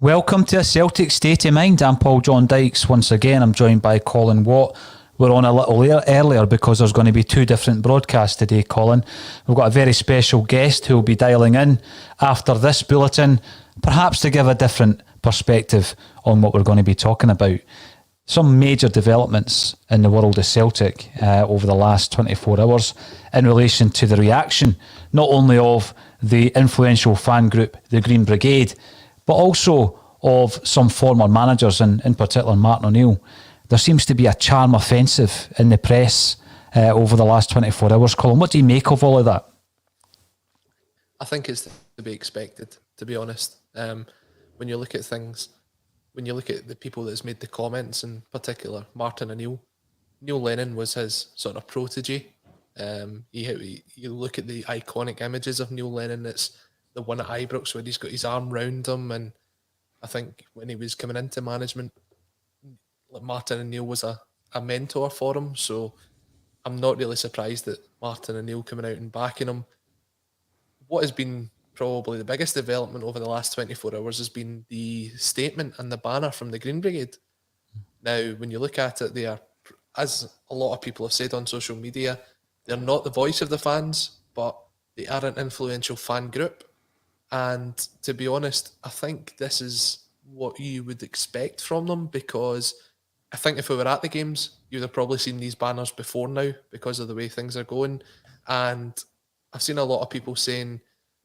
Welcome to a Celtic State of Mind. I'm Paul John Dykes. Once again, I'm joined by Colin Watt. We're on a little earlier because there's going to be two different broadcasts today, Colin. We've got a very special guest who will be dialing in after this bulletin, perhaps to give a different perspective on what we're going to be talking about. Some major developments in the world of Celtic over the last 24 hours in relation to the reaction, not only of the influential fan group, the Green Brigade, but also of some former managers, and in particular Martin O'Neill. There seems to be a charm offensive in the press over the last 24 hours. Colin, what do you make of all of that? I think it's to be expected, to be honest. When you look at things, when you look at the people that's made the comments, in particular Martin O'Neill, Neil Lennon was his sort of protege. You look at the iconic images of Neil Lennon, it's the one at Ibrox where he's got his arm round him, and I think when he was coming into management, Martin O'Neill was a mentor for him, so I'm not really surprised that Martin O'Neill coming out and backing him. What has been probably the biggest development over the last 24 hours has been the statement and the banner from the Green Brigade. Now, when you look at it, they are, as a lot of people have said on social media, they're not the voice of the fans, but they are an influential fan group. And to be honest, I think this is what you would expect from them, because I think if we were at the games, you'd have probably seen these banners before now because of the way things are going. And I've seen a lot of people saying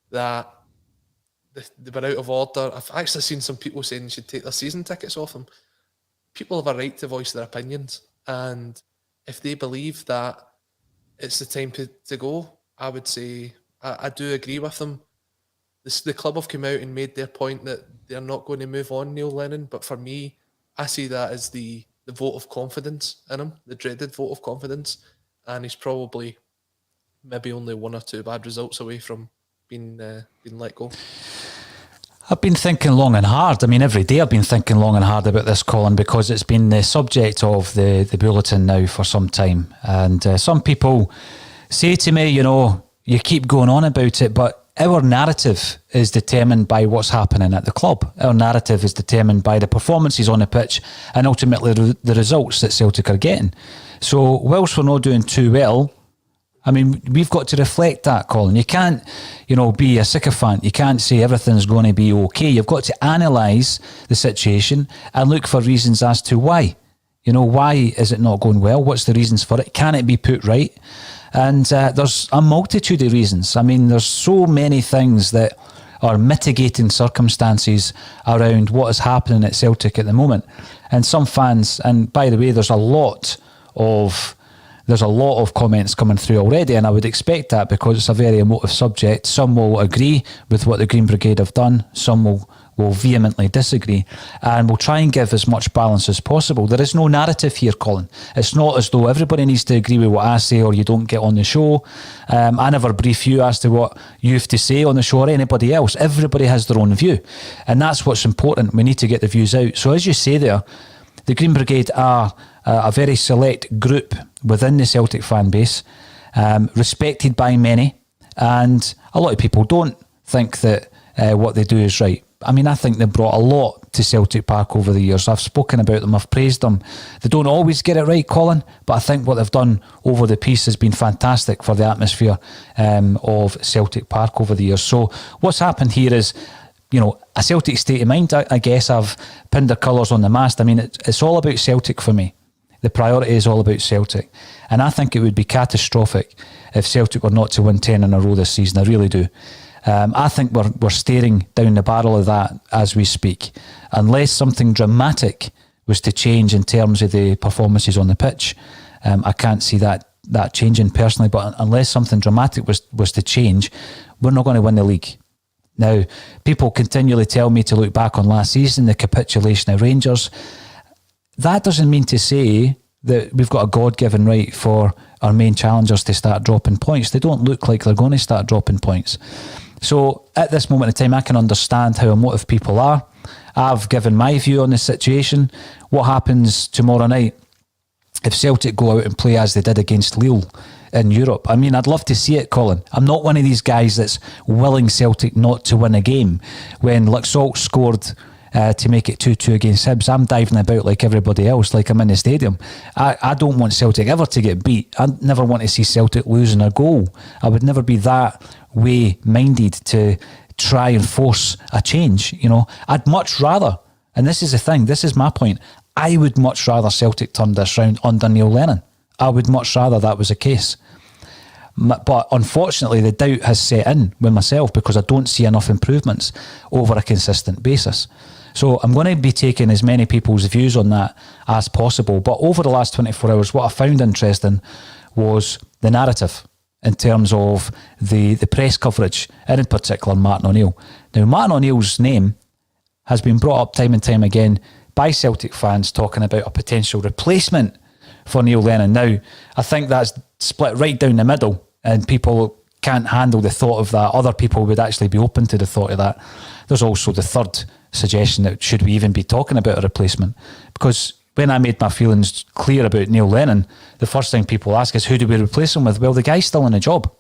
that they were out of order. I've actually seen some people saying they should take their season tickets off them. People have a right to voice their opinions. And if they believe that it's the time to go, I would say I do agree with them. The club have come out and made their point that they're not going to move on Neil Lennon, but for me, I see that as the vote of confidence in him, the dreaded vote of confidence, and he's probably maybe only one or two bad results away from being let go. I've been thinking long and hard. I mean, every day I've been thinking long and hard about this, Colin, because it's been the subject of the bulletin now for some time. And some people say to me, you keep going on about it, but our narrative is determined by what's happening at the club. Our narrative is determined by the performances on the pitch and ultimately the results that Celtic are getting. So whilst we're not doing too well, I mean, we've got to reflect that, Colin. You can't, be a sycophant. You can't say everything's going to be okay. You've got to analyse the situation and look for reasons as to why. Why is it not going well? What's the reasons for it? Can it be put right? And there's a multitude of reasons. I mean, there's so many things that are mitigating circumstances around what is happening at Celtic at the moment. And some fans, and by the way, there's a lot of comments coming through already, and I would expect that because it's a very emotive subject. Some will agree with what the Green Brigade have done, some will vehemently disagree, and we'll try and give as much balance as possible. There is no narrative here, Colin. It's not as though everybody needs to agree with what I say or you don't get on the show. I never brief you as to what you have to say on the show or anybody else. Everybody has their own view, and that's what's important. We need to get the views out. So as you say there, the Green Brigade are a very select group within the Celtic fan base, respected by many, and a lot of people don't think that what they do is right. I mean, I think they've brought a lot to Celtic Park over the years. I've spoken about them, I've praised them. They don't always get it right, Colin, but I think what they've done over the piece has been fantastic for the atmosphere of Celtic Park over the years. So what's happened here is, a Celtic state of mind. I guess I've pinned their colours on the mast. I mean, it's all about Celtic for me. The priority is all about Celtic. And I think it would be catastrophic if Celtic were not to win 10 in a row this season. I really do. I think we're staring down the barrel of that as we speak. Unless something dramatic was to change in terms of the performances on the pitch, I can't see that changing personally. But unless something dramatic was to change, we're not going to win the league. Now, people continually tell me to look back on last season, the capitulation of Rangers. That doesn't mean to say that we've got a God-given right for our main challengers to start dropping points. They don't look like they're going to start dropping points. So at this moment in time, I can understand how emotive people are. I've given my view on the situation. What happens tomorrow night if Celtic go out and play as they did against Lille in Europe? I mean, I'd love to see it, Colin. I'm not one of these guys that's willing Celtic not to win a game. When Laxalt scored to make it 2-2 against Hibs. I'm diving about like everybody else, like I'm in the stadium. I don't want Celtic ever to get beat. I never want to see Celtic losing a goal. I would never be that way minded to try and force a change. You know, I'd much rather, and this is the thing, this is my point, I would much rather Celtic turn this round under Neil Lennon. I would much rather that was the case. But unfortunately, the doubt has set in with myself because I don't see enough improvements over a consistent basis. So I'm going to be taking as many people's views on that as possible. But over the last 24 hours, what I found interesting was the narrative in terms of the press coverage, and in particular Martin O'Neill. Now, Martin O'Neill's name has been brought up time and time again by Celtic fans talking about a potential replacement for Neil Lennon. Now, I think that's split right down the middle and people can't handle the thought of that. Other people would actually be open to the thought of that. There's also the third suggestion that should we even be talking about a replacement? Because when I made my feelings clear about Neil Lennon, the first thing people ask is, who do we replace him with? Well, the guy's still in a job.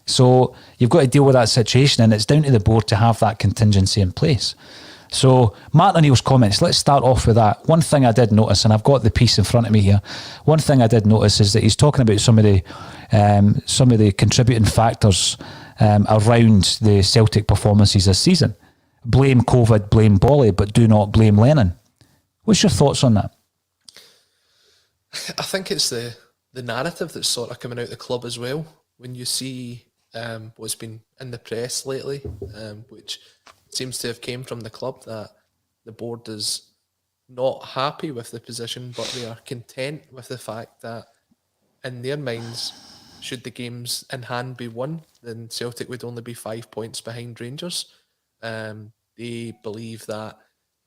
So you've got to deal with that situation, and it's down to the board to have that contingency in place. So Martin O'Neill's comments, let's start off with that. One thing I did notice, and I've got the piece in front of me here, one thing I did notice is that he's talking about some of the contributing factors around the Celtic performances this season. Blame COVID, blame Bolly, but do not blame Lennon. What's your thoughts on that? I think it's the narrative that's sort of coming out of the club as well. When you see what's been in the press lately, which seems to have came from the club, that the board is not happy with the position, but they are content with the fact that in their minds, should the games in hand be won, then Celtic would only be 5 points behind Rangers. They believe that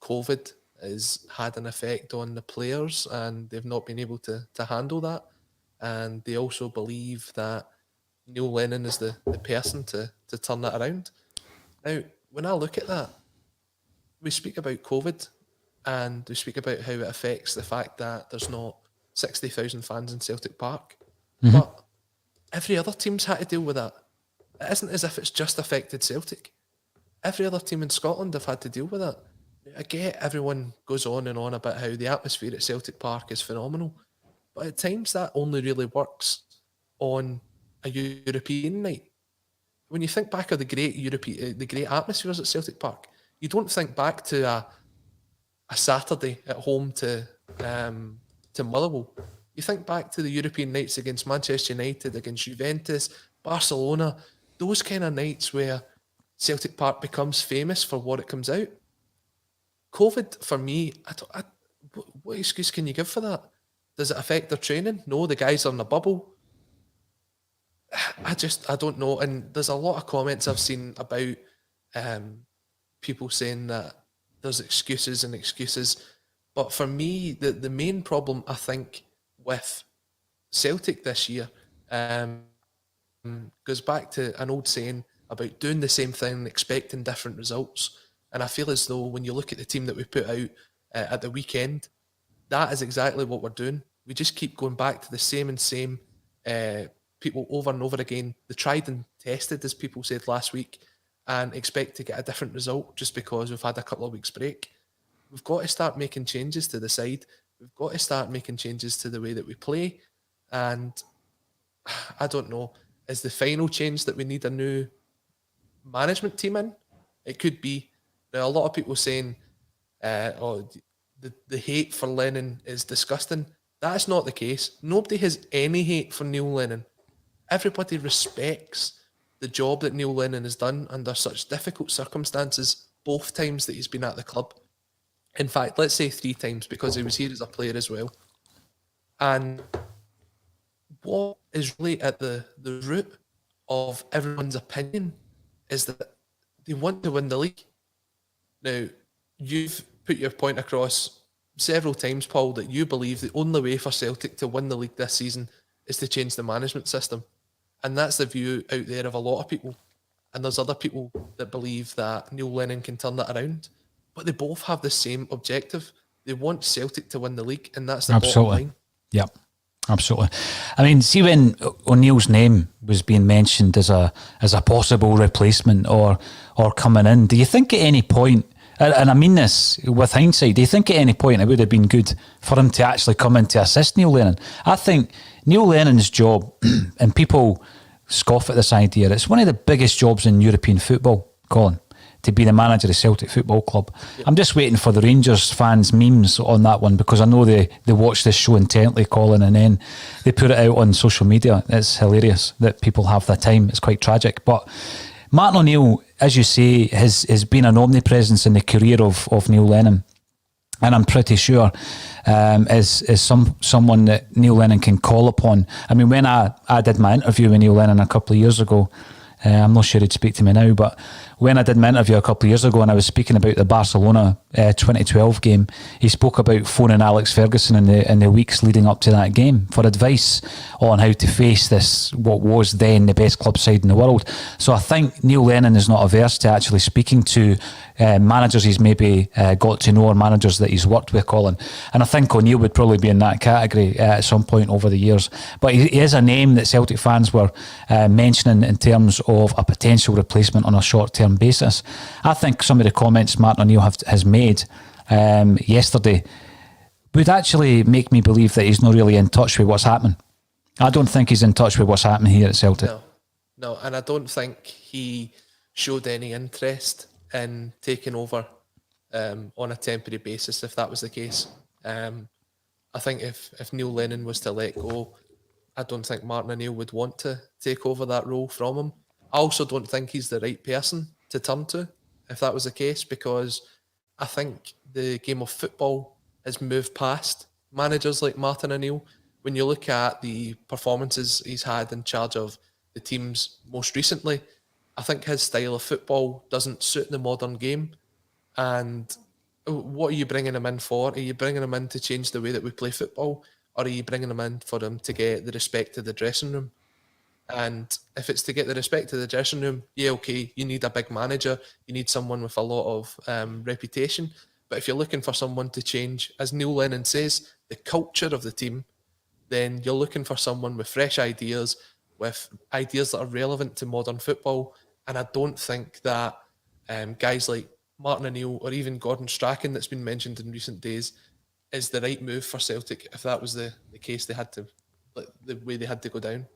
COVID has had an effect on the players and they've not been able to handle that. And they also believe that Neil Lennon is the person to turn that around. Now, when I look at that, we speak about COVID and we speak about how it affects the fact that there's not 60,000 fans in Celtic Park. Mm-hmm. But every other team's had to deal with that. It isn't as if it's just affected Celtic. Every other team in Scotland have had to deal with that. I get everyone goes on and on about how the atmosphere at Celtic Park is phenomenal, but at times that only really works on a European night. When you think back of the great atmospheres at Celtic Park, you don't think back to a Saturday at home to Motherwell. You think back to the European nights against Manchester United, against Juventus, Barcelona, those kind of nights where Celtic Park becomes famous for what it comes out. COVID, for me, what excuse can you give for that? Does it affect their training? No, the guys are in a bubble. I don't know. And there's a lot of comments I've seen about people saying that there's excuses and excuses. But for me, the main problem, I think, with Celtic this year goes back to an old saying about doing the same thing and expecting different results. And I feel as though when you look at the team that we put out at the weekend, that is exactly what we're doing. We just keep going back to the same people over and over again, the tried and tested, as people said last week, and expect to get a different result just because we've had a couple of weeks break. We've got to start making changes to the side. We've got to start making changes to the way that we play. And I don't know, is the final change that we need a new management team in? It could be. Now, a lot of people saying, the hate for Lennon is disgusting. That's not the case. Nobody has any hate for Neil Lennon. Everybody respects the job that Neil Lennon has done under such difficult circumstances, both times that he's been at the club. In fact, let's say 3 times, because he was here as a player as well. And what is really at the root of everyone's opinion is that they want to win the league. Now, you've put your point across several times, Paul, that you believe the only way for Celtic to win the league this season is to change the management system. And that's the view out there of a lot of people. And there's other people that believe that Neil Lennon can turn that around. But they both have the same objective. They want Celtic to win the league, and that's the bottom line. Yep, absolutely. I mean, see, when O'Neill's name was being mentioned as a possible replacement or coming in, do you think at any point, And I mean this with hindsight. Do you think at any point it would have been good for him to actually come in to assist Neil Lennon? I think Neil Lennon's job, and people scoff at this idea, it's one of the biggest jobs in European football, Colin, to be the manager of Celtic Football Club. Yep. I'm just waiting for the Rangers fans' memes on that one, because I know they watch this show intently, Colin, and then they put it out on social media. It's hilarious that people have the time. It's quite tragic. But Martin O'Neill, as you say, has been an omnipresence in the career of Neil Lennon. And I'm pretty sure is someone that Neil Lennon can call upon. I mean, when I did my interview with Neil Lennon a couple of years ago, I'm not sure he'd speak to me now, but when I did my interview a couple of years ago and I was speaking about the Barcelona 2012 game, he spoke about phoning Alex Ferguson in the weeks leading up to that game for advice on how to face this, what was then the best club side in the world. So I think Neil Lennon is not averse to actually speaking to managers he's maybe got to know, or managers that he's worked with, Colin. And I think O'Neill would probably be in that category at some point over the years. But he is a name that Celtic fans were mentioning in terms of a potential replacement on a short-term basis. I think some of the comments Martin O'Neill has made yesterday would actually make me believe that he's not really in touch with what's happening. I don't think he's in touch with what's happening here at Celtic. No, and I don't think he showed any interest in taking over on a temporary basis, if that was the case. I think if Neil Lennon was to let go, I don't think Martin O'Neill would want to take over that role from him. I also don't think he's the right person to turn to, if that was the case, because I think the game of football has moved past managers like Martin O'Neill. When you look at the performances he's had in charge of the teams most recently, I think his style of football doesn't suit the modern game. And what are you bringing him in for? Are you bringing him in to change the way that we play football? Or are you bringing him in for him to get the respect of the dressing room? And if it's to get the respect of the dressing room, yeah, okay, you need a big manager. You need someone with a lot of reputation. But if you're looking for someone to change, as Neil Lennon says, the culture of the team, then you're looking for someone with fresh ideas, with ideas that are relevant to modern football. And I don't think that guys like Martin O'Neill or even Gordon Strachan, that's been mentioned in recent days, is the right move for Celtic if that was the case they had to, like, the way they had to go down.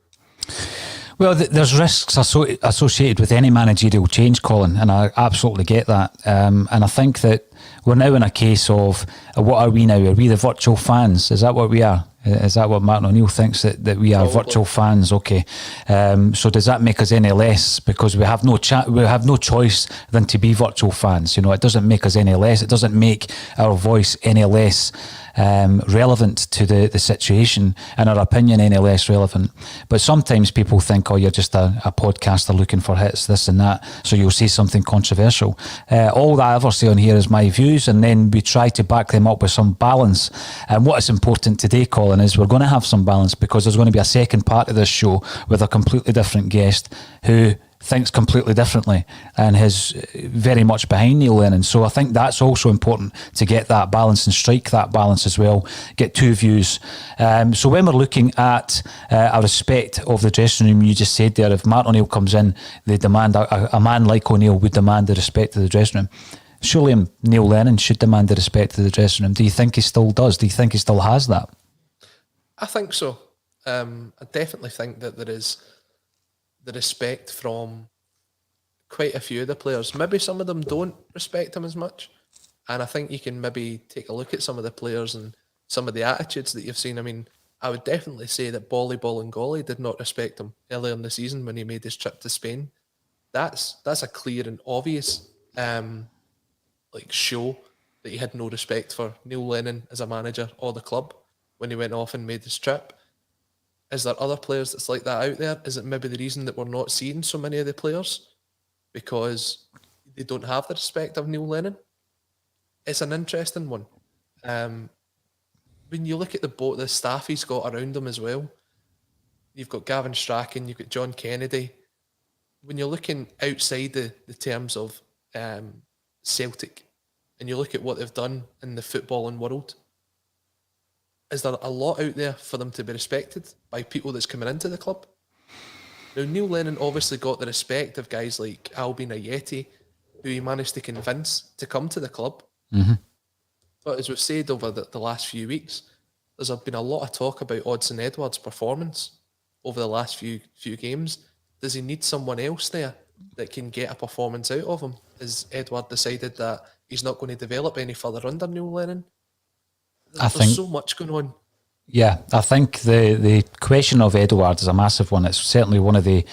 Well, there's risks associated with any managerial change, Colin, and I absolutely get that. And I think that we're now in a case of, what are we now? Are we the virtual fans? Is that what we are? Is that what Martin O'Neill thinks, that we are? Probably. Virtual fans? Okay. So does that make us any less because we have no choice than to be virtual fans? You know, it doesn't make us any less. It doesn't make our voice any less relevant to the situation, and our opinion any less relevant. But sometimes people think, oh, you're just a podcaster looking for hits, this and that, so you'll say something controversial. All that I ever say on here is my views, and then we try to back them up with some balance. And what is important today, Colin, is we're going to have some balance, because there's going to be a second part of this show with a completely different guest who thinks completely differently and is very much behind Neil Lennon. So I think that's also important, to get that balance and strike that balance as well, get two views. So when we're looking at a respect of the dressing room, you just said there, if Martin O'Neill comes in, they demand, a man like O'Neill would demand the respect of the dressing room. Surely Neil Lennon should demand the respect of the dressing room. Do you think he still does? Do you think he still has that? I think so. I definitely think that there is the respect from quite a few of the players. Maybe some of them don't respect him as much. And I think you can maybe take a look at some of the players and some of the attitudes that you've seen. I mean, I would definitely say that Ball and Golly did not respect him earlier in the season when he made his trip to Spain. That's a clear and obvious show that he had no respect for Neil Lennon as a manager or the club when he went off and made his trip. Is there other players that's like that out there? Is it maybe the reason that we're not seeing so many of the players because they don't have the respect of Neil Lennon? It's an interesting one. When you look at the staff he's got around him as well, you've got Gavin Strachan, you've got John Kennedy. When you're looking outside the terms of Celtic and you look at what they've done in the footballing world, is there a lot out there for them to be respected by people that's coming into the club? Now, Neil Lennon obviously got the respect of guys like Albin Ayeti, who he managed to convince to come to the club. But as we've said over the last few weeks, there's been a lot of talk about Odsonne Edouard's performance over the last few games. Does he need someone else there that can get a performance out of him? Has Edouard decided that he's not going to develop any further under Neil Lennon? There's so much going on. Yeah, I think the question of Edouard is a massive one. It's certainly one of the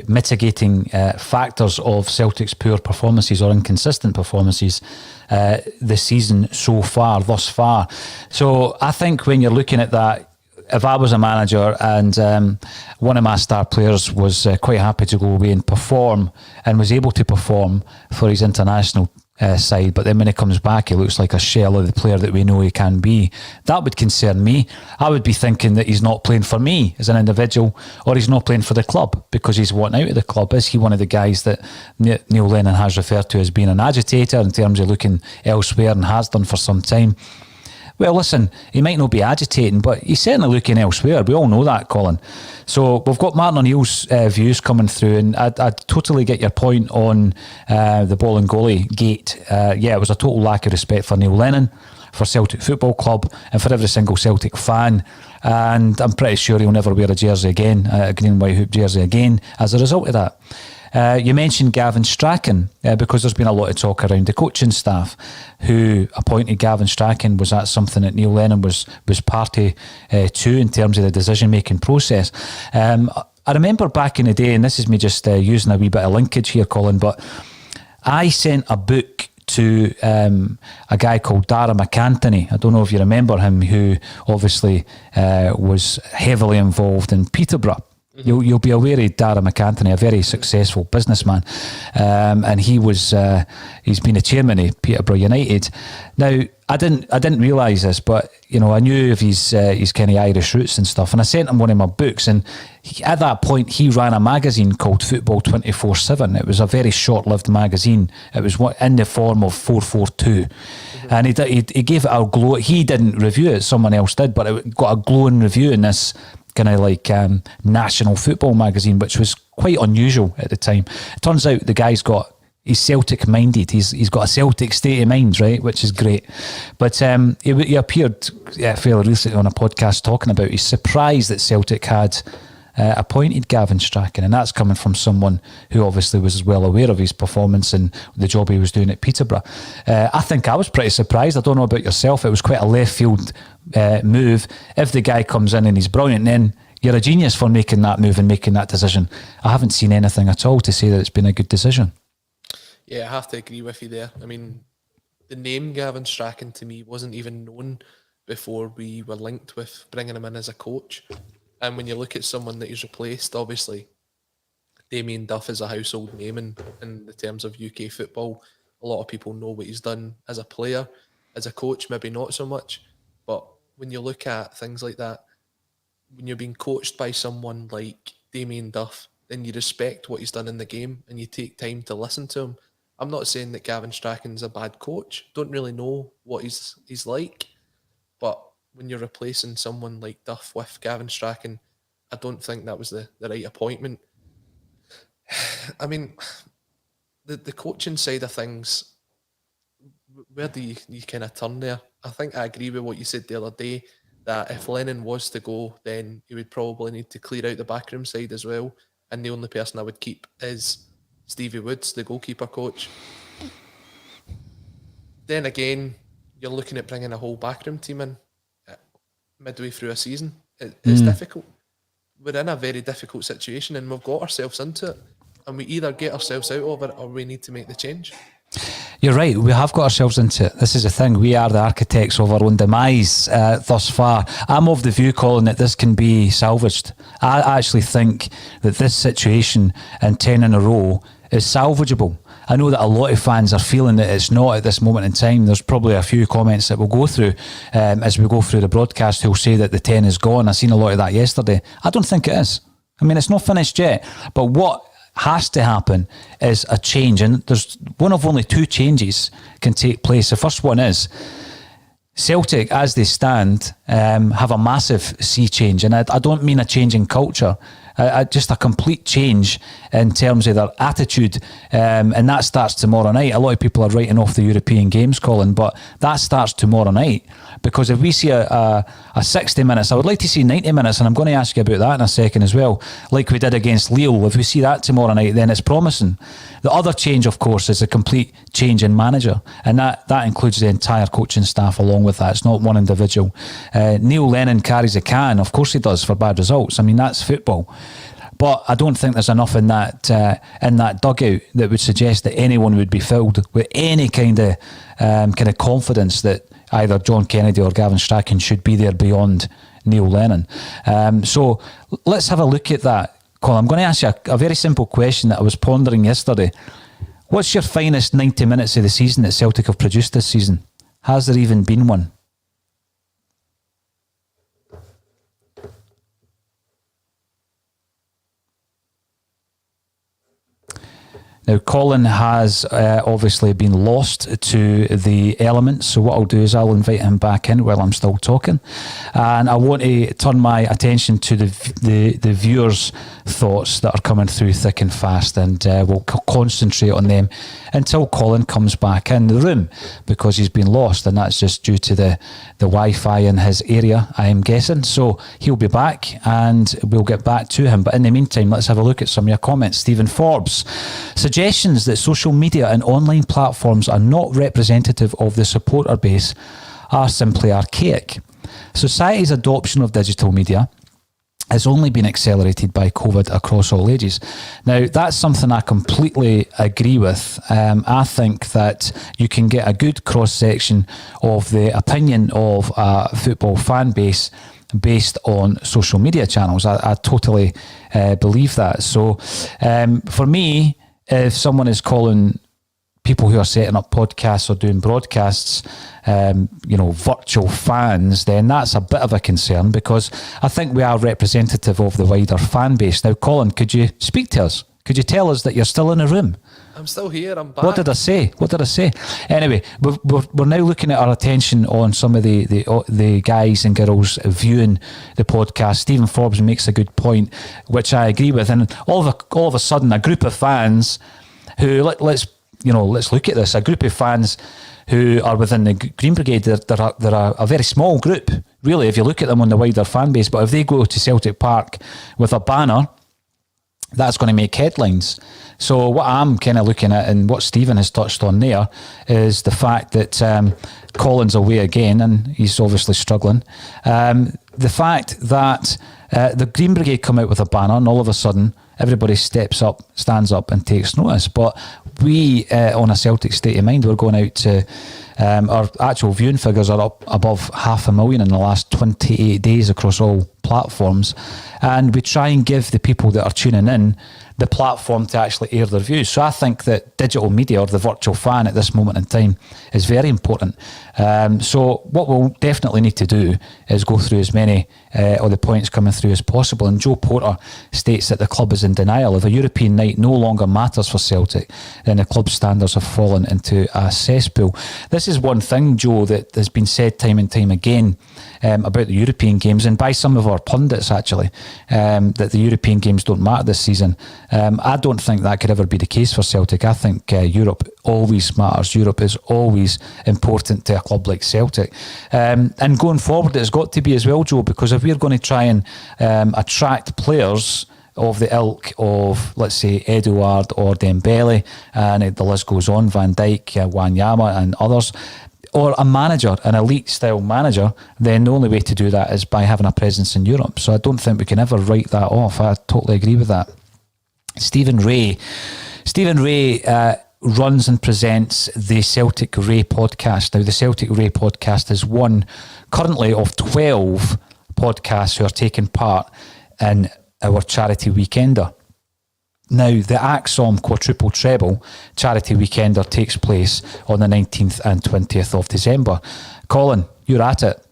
mitigating factors of Celtic's poor performances or inconsistent performances this season thus far. So I think when you're looking at that, if I was a manager and one of my star players was quite happy to go away and perform and was able to perform for his international side, but then when he comes back he looks like a shell of the player that we know he can be, that would concern me. I would be thinking that he's not playing for me as an individual, or he's not playing for the club because he's wanting out of the club. Is he one of the guys that Neil Lennon has referred to as being an agitator in terms of looking elsewhere, and has done for some time? Well, listen, he might not be agitating, but he's certainly looking elsewhere. We all know that, Colin. So we've got Martin O'Neill's views coming through, and I totally get your point on the ball and goalie gate. Yeah, it was a total lack of respect for Neil Lennon, for Celtic Football Club, and for every single Celtic fan. And I'm pretty sure he'll never wear a jersey again, a green and white hoop jersey again, as a result of that. You mentioned Gavin Strachan, because there's been a lot of talk around the coaching staff who appointed Gavin Strachan. Was that something that Neil Lennon was party to in terms of the decision-making process? I remember back in the day, and this is me just using a wee bit of linkage here, Colin, but I sent a book to a guy called Dara McAntony. I don't know if you remember him, who obviously was heavily involved in Peterborough. You'll be aware of Dara McAntony, a very successful businessman, and he's been a chairman of Peterborough United. Now, I didn't realise this, but I knew of his kind of Irish roots and stuff, and I sent him one of my books, and at that point he ran a magazine called Football 24/7. It was a very short-lived magazine. It was in the form of 442, and he gave it a glow. He didn't review it; someone else did, but it got a glowing review in this kind of like national football magazine, which was quite unusual at the time. It turns out the guy's he's Celtic minded. He's got a Celtic state of mind, right, which is great. But he appeared fairly recently on a podcast talking about he's surprised that Celtic had appointed Gavin Strachan, and that's coming from someone who obviously was well aware of his performance and the job he was doing at Peterborough. I think I was pretty surprised. I don't know about yourself. It was quite a left field move. If the guy comes in and he's brilliant, then you're a genius for making that move and making that decision. I haven't seen anything at all to say that it's been a good decision. Yeah, I have to agree with you there. I mean, the name Gavin Strachan to me wasn't even known before we were linked with bringing him in as a coach. And when you look at someone that he's replaced, obviously Damien Duff is a household name in the terms of UK football. A lot of people know what he's done as a player. As a coach, maybe not so much. But when you look at things like that, when you're being coached by someone like Damien Duff, then you respect what he's done in the game and you take time to listen to him. I'm not saying that Gavin Strachan's a bad coach. Don't really know what he's like. But when you're replacing someone like Duff with Gavin Strachan, I don't think that was the right appointment. I mean, the coaching side of things, where do you kind of turn there? I think I agree with what you said the other day, that if Lennon was to go, then he would probably need to clear out the backroom side as well. And the only person I would keep is Stevie Woods, the goalkeeper coach. Then again, you're looking at bringing a whole backroom team in midway through a season. It's difficult. We're in a very difficult situation and we've got ourselves into it. And we either get ourselves out of it or we need to make the change. You're right, we have got ourselves into it. This is the thing, we are the architects of our own demise thus far. I'm of the view, Colin, that this can be salvaged. I actually think that this situation in 10 in a row is salvageable. I know that a lot of fans are feeling that it's not at this moment in time. There's probably a few comments that we'll go through as we go through the broadcast who'll say that the 10 is gone. I seen a lot of that yesterday. I don't think it is. I mean, it's not finished yet. But what has to happen is a change, and there's one of only two changes can take place. The first one is Celtic, as they stand, have a massive sea change, and I don't mean a change in culture. just a complete change in terms of their attitude, and that starts tomorrow night. A lot of people are writing off the European games, Colin, but that starts tomorrow night, because if we see a 60 minutes, I would like to see 90 minutes, and I'm going to ask you about that in a second as well, like we did against Lille. If we see that tomorrow night, then it's promising. The other change, of course, is a complete change in manager, and that includes the entire coaching staff along with that. It's not one individual. Neil Lennon carries a can, of course he does, for bad results. I mean, that's football. But I don't think there's enough in that dugout that would suggest that anyone would be filled with any kind of confidence that either John Kennedy or Gavin Strachan should be there beyond Neil Lennon. So let's have a look at that. Colin, I'm going to ask you a very simple question that I was pondering yesterday. What's your finest 90 minutes of the season that Celtic have produced this season? Has there even been one? Now, Colin has obviously been lost to the elements, so what I'll do is I'll invite him back in while I'm still talking, and I want to turn my attention to the viewers' thoughts that are coming through thick and fast, and we'll concentrate on them until Colin comes back in the room, because he's been lost, and that's just due to the Wi-Fi in his area, I'm guessing. So he'll be back and we'll get back to him, but in the meantime, let's have a look at some of your comments. Stephen Forbes: suggestions that social media and online platforms are not representative of the supporter base are simply archaic. Society's adoption of digital media has only been accelerated by COVID across all ages. Now, that's something I completely agree with. I think that you can get a good cross-section of the opinion of a football fan base based on social media channels. I totally believe that. So for me, if someone is calling people who are setting up podcasts or doing broadcasts, virtual fans, then that's a bit of a concern, because I think we are representative of the wider fan base. Now, Colin, could you speak to us? Could you tell us that you're still in the room? I'm still here. I'm back. What did I say? Anyway, we're now looking at our attention on some of the guys and girls viewing the podcast. Stephen Forbes makes a good point, which I agree with. And all of a sudden, a group of fans who let's look at this. A group of fans who are within the Green Brigade. They're a very small group, really, if you look at them on the wider fan base. But if they go to Celtic Park with a banner, that's going to make headlines. So what I'm kind of looking at, and what Stephen has touched on there, is the fact that Colin's away again, and he's obviously struggling. The fact that the Green Brigade come out with a banner, and all of a sudden everybody stands up and takes notice. But we, on a Celtic State of Mind, we're going out to, our actual viewing figures are up above 500,000 in the last 28 days across all platforms. And we try and give the people that are tuning in the platform to actually air their views. So I think that digital media, or the virtual fan at this moment in time, is very important. So what we'll definitely need to do is go through as many of the points coming through as possible. And Joe Porter states that the club is in denial. If a European night no longer matters for Celtic, then the club standards have fallen into a cesspool. This is one thing, Joe, that has been said time and time again about the European games, and by some of our pundits actually, that the European games don't matter this season. I don't think that could ever be the case for Celtic. I think Europe always matters. Europe is always important to a club like Celtic. And going forward, it's got to be as well, Joe, because if we're going to try and attract players of the ilk of, let's say, Edouard or Dembele, and the list goes on, Van Dijk, Wanyama and others, or a manager, an elite-style manager, then the only way to do that is by having a presence in Europe. So I don't think we can ever write that off. I totally agree with that. Stephen Ray runs and presents the Celtic Ray podcast. Now, the Celtic Ray podcast is one currently of 12 podcasts who are taking part in our charity weekender. Now, the ACSOM quadruple treble charity weekender takes place on the 19th and 20th of December. Colin, you're at it.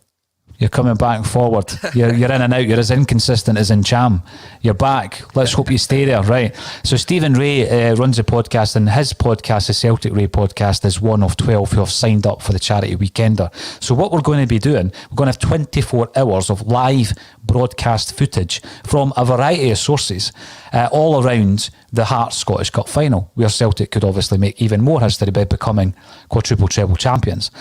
You're coming back and forward. You're in and out. You're as inconsistent as in Cham. You're back. Let's hope you stay there. Right. So Stephen Ray runs a podcast, and his podcast, the Celtic Ray podcast, is one of 12 who have signed up for the Charity Weekender. So what we're going to be doing, we're going to have 24 hours of live broadcast footage from a variety of sources all around the Hearts Scottish Cup final, where Celtic could obviously make even more history by becoming quadruple treble champions.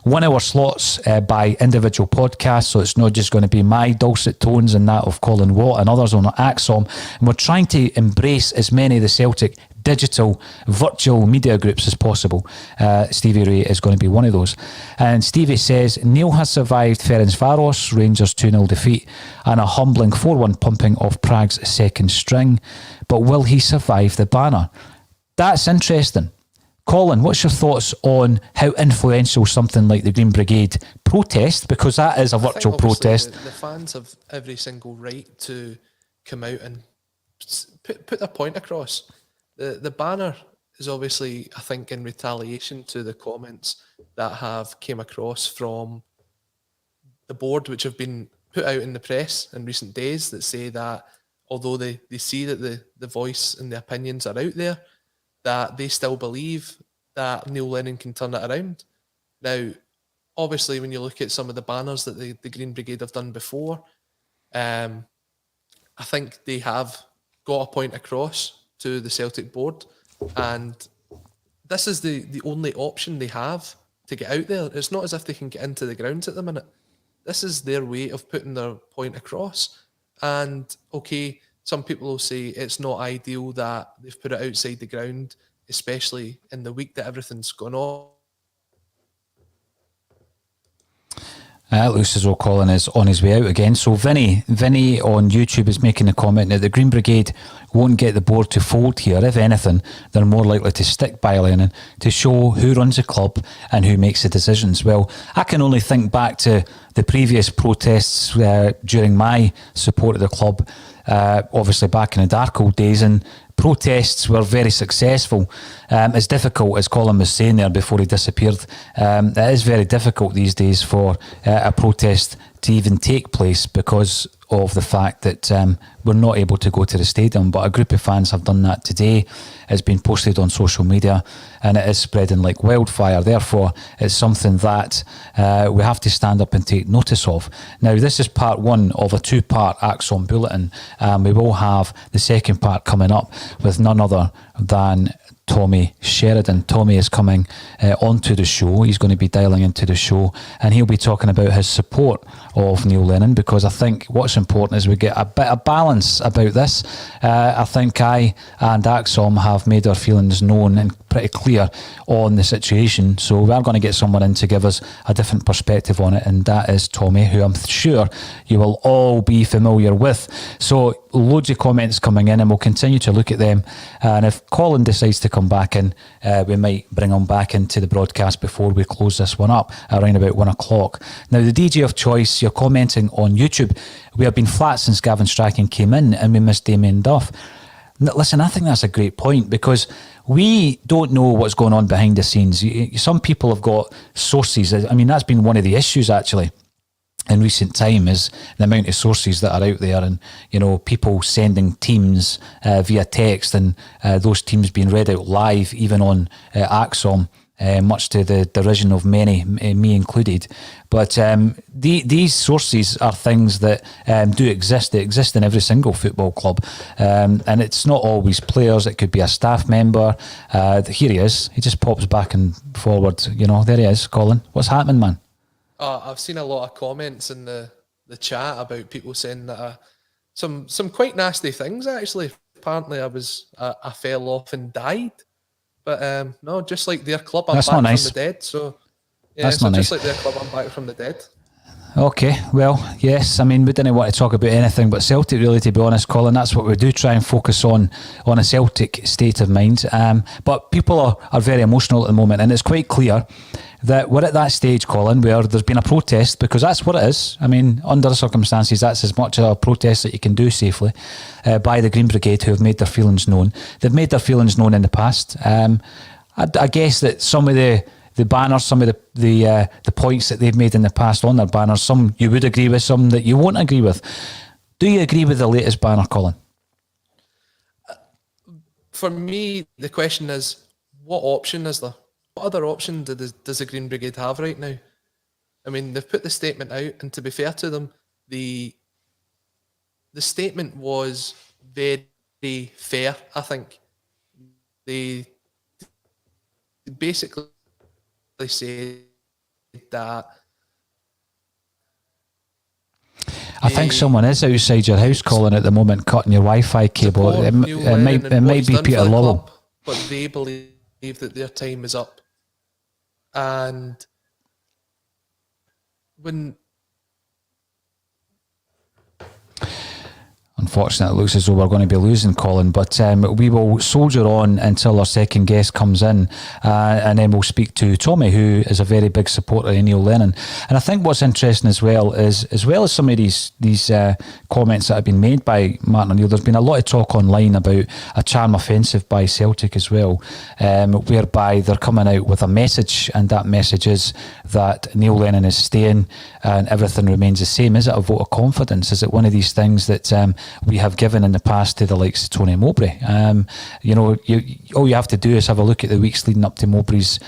1 hour slots by individual podcasts, so it's not just going to be my dulcet tones and that of Colin Watt and others on ACSOM. And we're trying to embrace as many of the Celtic digital, virtual media groups as possible. Stevie Ray is going to be one of those. And Stevie says, Neil has survived Ferencvaros, Rangers 2-0 defeat, and a humbling 4-1 pumping of Prague's second string. But will he survive the banner? That's interesting. Colin, what's your thoughts on how influential something like the Green Brigade protest, because that is a virtual protest. The fans have every single right to come out and put their point across. The banner is obviously, I think, in retaliation to the comments that have came across from the board, which have been put out in the press in recent days, that say that although they see that the voice and the opinions are out there, that they still believe that Neil Lennon can turn it around. Now, obviously, when you look at some of the banners that the Green Brigade have done before, I think they have got a point across to the Celtic board, and this is the only option they have to get out there. It's not as if they can get into the grounds at the minute. This is their way of putting their point across. And, okay, some people will say it's not ideal that they've put it outside the ground, especially in the week that everything's gone on. It looks as though Colin is on his way out again. So Vinny on YouTube is making a comment that the Green Brigade won't get the board to fold here. If anything, they're more likely to stick by Lennon to show who runs the club and who makes the decisions. Well, I can only think back to the previous protests during my support of the club, obviously back in the dark old days, and protests were very successful. As difficult as Colin was saying there before he disappeared, it is very difficult these days for a protest to even take place because of the fact that we're not able to go to the stadium. But a group of fans have done that today. It's been posted on social media and it is spreading like wildfire. Therefore, it's something that we have to stand up and take notice of. Now, this is part one of a two-part ACSOM bulletin. We will have the second part coming up with none other than Tommy Sheridan. Tommy is coming onto the show. He's going to be dialing into the show and he'll be talking about his support of Neil Lennon, because I think what's important is we get a bit of balance about this. I think I and ACSOM have made our feelings known and pretty clear on the situation, so we are going to get someone in to give us a different perspective on it, and that is Tommy, who I'm sure you will all be familiar with. So loads of comments coming in and we'll continue to look at them, and if Colin decides to come back in, we might bring him back into the broadcast before we close this one up around about 1 o'clock. Now, the DJ of choice, you're commenting on YouTube. We have been flat since Gavin Strachan came in and we missed Damien Duff. Listen, I think that's a great point, because we don't know what's going on behind the scenes. Some people have got sources. I mean, that's been one of the issues actually in recent time, is the amount of sources that are out there, and you know, people sending teams via text, and those teams being read out live even on ACSOM, much to the derision of many, me included. But these sources are things that do exist. They exist in every single football club, and it's not always players. It could be a staff member. Here he is. He just pops back and forward. You know, there he is. Colin, what's happening, man? I've seen a lot of comments in the chat about people saying that some quite nasty things, actually. Apparently I fell off and died. But no, just like their club, I'm back from the dead. So yeah, that's not nice. Just like their club, I'm back from the dead. Okay, well, yes, I mean, we didn't want to talk about anything but Celtic, really, to be honest, Colin. That's what we do, try and focus on a Celtic state of mind. But people are very emotional at the moment, and it's quite clear that we're at that stage, Colin, where there's been a protest, because that's what it is. I mean, under the circumstances, that's as much a protest that you can do safely, by the Green Brigade, who have made their feelings known. They've made their feelings known in the past. I guess that some of the the banners, some of the points that they've made in the past on their banners. Some you would agree with, some that you won't agree with. Do you agree with the latest banner, Colin? For me, the question is, what option is there? What other option does the Green Brigade have right now? I mean, they've put the statement out, and to be fair to them, the statement was very fair, I think. They basically said that I think someone is outside your house, Colin, at the moment, cutting your Wi-Fi cable. It might be Peter Lovell. Club, but they believe that their time is up. And when... Unfortunately, it looks as though we're going to be losing Colin, but we will soldier on until our second guest comes in, and then we'll speak to Tommy, who is a very big supporter of Neil Lennon. And I think what's interesting as well is some of these comments that have been made by Martin O'Neill, there's been a lot of talk online about a charm offensive by Celtic as well, whereby they're coming out with a message, and that message is that Neil Lennon is staying and everything remains the same. Is it a vote of confidence? Is it one of these things that we have given in the past to the likes of Tony Mowbray? All you have to do is have a look at the weeks leading up to Mowbray's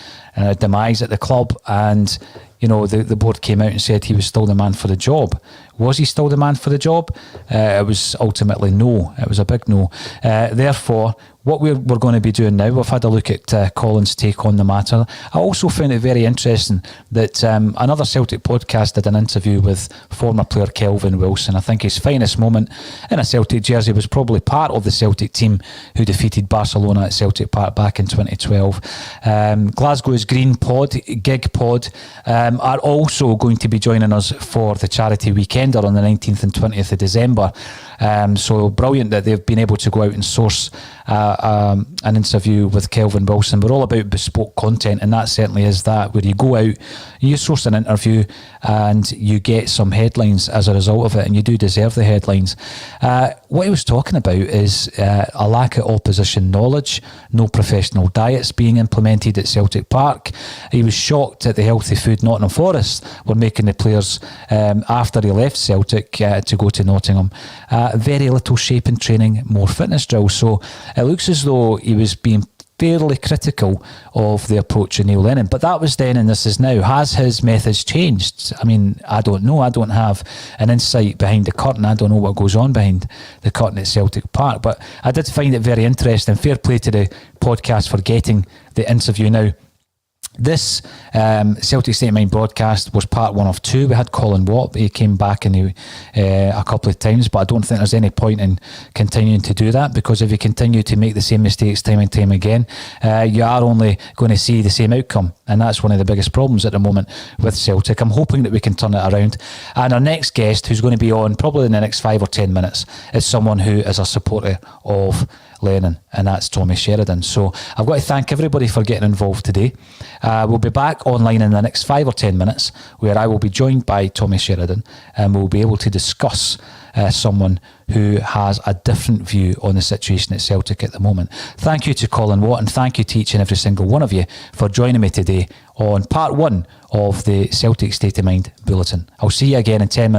demise at the club, and the board came out and said he was still the man for the job. Was he still the man for the job? It was ultimately no. It was a big no. Therefore, what we're going to be doing now, we've had a look at Colin's take on the matter. I also found it very interesting that another Celtic podcast did an interview with former player Kelvin Wilson. I think his finest moment in a Celtic jersey was probably part of the Celtic team who defeated Barcelona at Celtic Park back in 2012. Glasgow's Green Gig Pod are also going to be joining us for the charity weekender on the 19th and 20th of December. So brilliant that they've been able to go out and source an interview with Kelvin Wilson. We're all about bespoke content, and that certainly is that, where you go out, you source an interview and you get some headlines as a result of it, and you do deserve the headlines. What he was talking about is a lack of opposition knowledge, no professional diets being implemented at Celtic Park. He was shocked at the healthy food Nottingham Forest were making the players after he left Celtic to go to Nottingham. Very little shape and training, more fitness drills. So it looks as though he was being fairly critical of the approach of Neil Lennon. But that was then and this is now. Has his methods changed? I mean, I don't know. I don't have an insight behind the curtain. I don't know what goes on behind the curtain at Celtic Park. But I did find it very interesting. Fair play to the podcast for getting the interview now. This Celtic Stater of Mind broadcast was part one of two. We had Colin Watt. He came back and a couple of times, but I don't think there's any point in continuing to do that, because if you continue to make the same mistakes time and time again, you are only going to see the same outcome, and that's one of the biggest problems at the moment with Celtic. I'm hoping that we can turn it around, and our next guest, who's going to be on probably in the next 5 or 10 minutes, is someone who is a supporter of Lennon, and that's Tommy Sheridan. So I've got to thank everybody for getting involved today. We'll be back online in the next 5 or 10 minutes, where I will be joined by Tommy Sheridan, and we'll be able to discuss someone who has a different view on the situation at Celtic at the moment. Thank you to Colin Watt, and thank you to each and every single one of you for joining me today on part one of the Celtic State of Mind Bulletin. I'll see you again in 10 minutes.